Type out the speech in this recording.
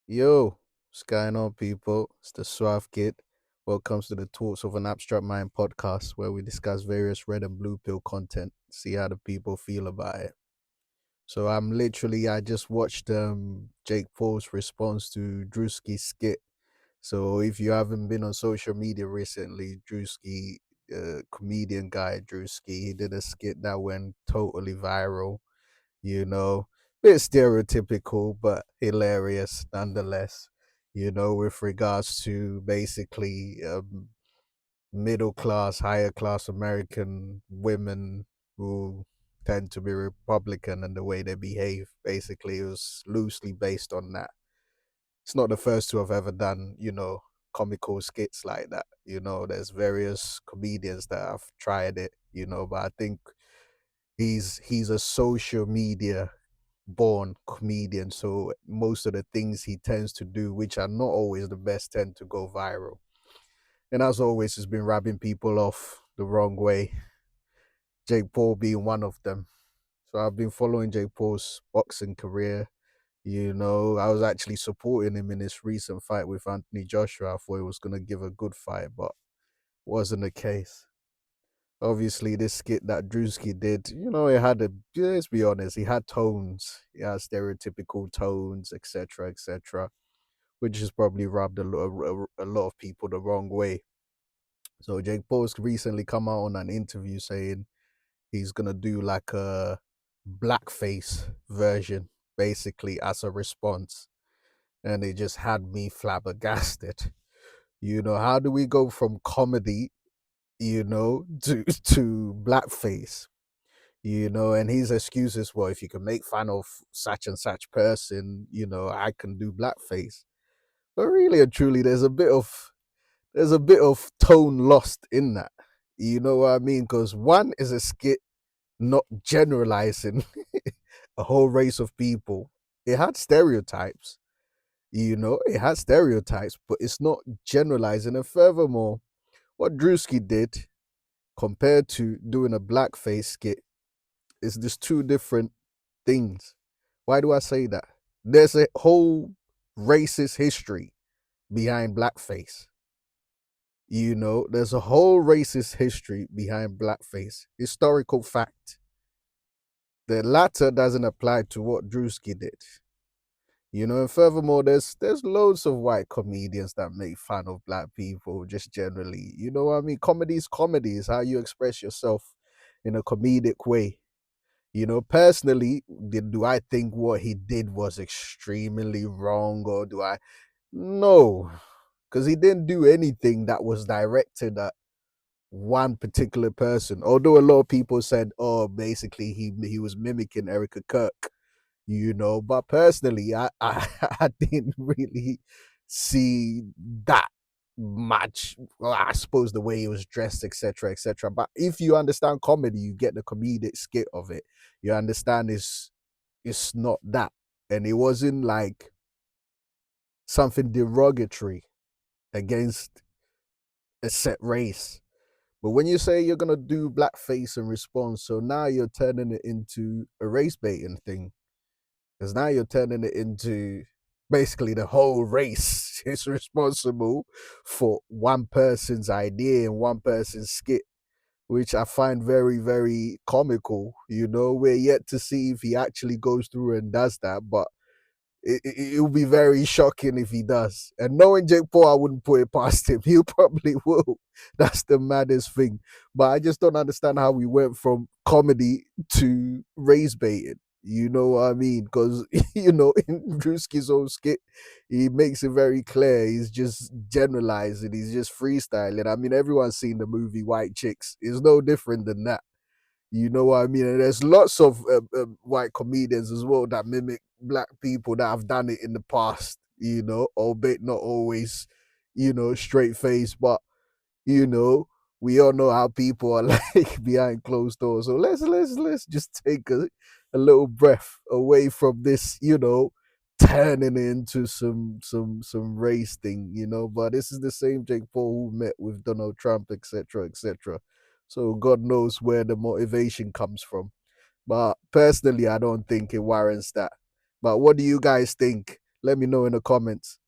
Yo, what's going on, people? It's the Suave Kid. Welcome to the Talks of an Abstract Mind podcast, where we discuss various red and blue pill content, see how the people feel about it. So I just watched Jake Paul's response to Druski Skit. So if you haven't been on social media recently, Druski, comedian guy Druski, he did a skit that went totally viral, bit stereotypical but hilarious nonetheless, with regards to basically middle class, higher class American women who tend to be Republican and the way they behave. Basically, it was loosely based on that. It's not the first to have ever done, comical skits like that. There's various comedians that have tried it, but I think he's a social media born comedian, so most of the things he tends to do, which are not always the best, tend to go viral. And as always, he's been rubbing people off the wrong way, Jake Paul being one of them. So I've been following Jake Paul's boxing career. I was actually supporting him in his recent fight with Anthony Joshua. I thought he was going to give a good fight, but wasn't the case. Obviously, this skit that Druski did, it had let's be honest, he had tones. He had stereotypical tones, etc., etc., which has probably rubbed a lot of people the wrong way. So Jake Paul's recently come out on an interview saying he's gonna do like a blackface version, basically as a response, and it just had me flabbergasted. How do we go from comedy, to blackface? And his excuses were, if you can make fun of such and such person, I can do blackface. But really and truly, there's a bit of tone lost in that. You know what I mean? Because one is a skit not generalizing a whole race of people. It had stereotypes, but it's not generalizing. And furthermore, what Drewski did compared to doing a blackface skit is just two different things. Why do I say that? There's a whole racist history behind blackface. There's a whole racist history behind blackface. Historical fact. The latter doesn't apply to what Drewski did. And furthermore, there's loads of white comedians that make fun of black people just generally. You know what I mean? Comedy is how you express yourself in a comedic way. Personally, do I think what he did was extremely wrong, or do I? No, because he didn't do anything that was directed at one particular person. Although a lot of people said, "Oh, basically he was mimicking Erica Kirk," But personally, I I didn't really see that much. Well, I suppose the way he was dressed, etc., etc. But if you understand comedy, you get the comedic skit of it. You understand it's not that, and it wasn't like something derogatory against a set race. But when you say you're gonna do blackface in response, so now you're turning it into a race baiting thing. Because now you're turning it into basically the whole race is responsible for one person's idea and one person's skit, which I find very, very comical. We're yet to see if he actually goes through and does that, but it'll be very shocking if he does. And knowing Jake Paul, I wouldn't put it past him. He probably will. That's the maddest thing. But I just don't understand how we went from comedy to race baiting. You know what I mean? Because, in Drewski's own skit, he makes it very clear. He's just generalizing. He's just freestyling. I mean, everyone's seen the movie White Chicks. It's no different than that. You know what I mean? And there's lots of white comedians as well that mimic black people that have done it in the past, albeit not always, straight face, but you know, we all know how people are like behind closed doors. So let's just take a little breath away from this, turning into some race thing, But this is the same Jake Paul who met with Donald Trump, etc., etc. So God knows where the motivation comes from. But personally, I don't think it warrants that. But what do you guys think? Let me know in the comments.